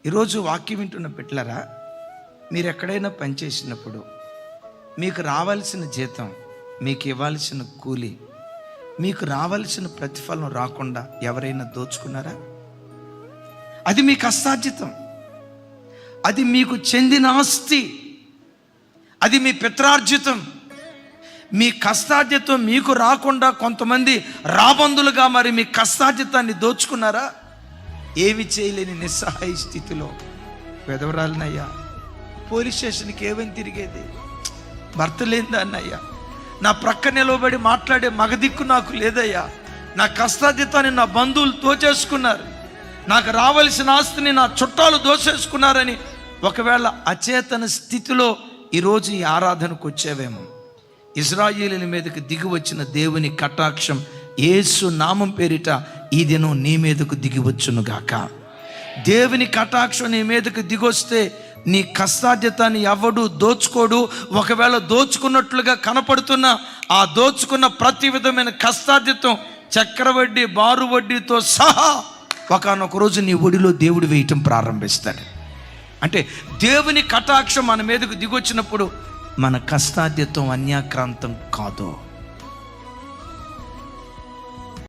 ఈరోజు వాక్యం వింటున్న బిడ్డలారా, మీరు ఎక్కడైనా పనిచేసినప్పుడు మీకు రావాల్సిన జీతం, మీకు ఇవ్వాల్సిన కూలి, మీకు రావాల్సిన ప్రతిఫలం రాకుండా ఎవరైనా దోచుకున్నారా? అది మీ కష్టార్జితం, అది మీకు చెందిన ఆస్తి, అది మీ పిత్రార్జితం. మీ కష్టార్జితం మీకు రాకుండా కొంతమంది రాబందులుగా మరి మీ కష్టార్జితాన్ని దోచుకున్నారా? ఏమి చేయలేని నిస్సహాయ స్థితిలో వెదవరాలనయ్యా, పోలీస్ స్టేషన్కి ఏమని తిరిగేది, భర్త లేదన్నయ్యా, నా ప్రక్క నిలవబడి మాట్లాడే మగదిక్కు నాకు లేదయ్యా, నా కష్టార్జితాన్ని నా బంధువులు దోచేసుకున్నారు, నాకు రావాల్సిన ఆస్తిని నా చుట్టాలు దోచేసుకున్నారని ఒకవేళ అచేతన స్థితిలో ఈరోజు ఈ ఆరాధనకు వచ్చేవేమో, ఇశ్రాయేలీయుల మీదకి దిగి వచ్చిన దేవుని కటాక్షం యేసు నామం పేరిట ఈ దినం నీ మీదకు దిగివచ్చునుగాక. దేవుని కటాక్షం నీ మీదకు దిగొస్తే నీ కష్టార్జితాన్ని ఎవడు దోచుకోడు. ఒకవేళ దోచుకున్నట్లుగా కనపడుతున్న ఆ దోచుకున్న ప్రతి విధమైన కష్టార్జితం చక్రవడ్డీ, బారు వడ్డీతో సహా ఒకానొక రోజు నీ ఒడిలో దేవుడు వేయటం ప్రారంభిస్తాడు. అంటే దేవుని కటాక్షం మన మీదకు దిగొచ్చినప్పుడు మన కష్టార్జితం అన్యాక్రాంతం కాదు.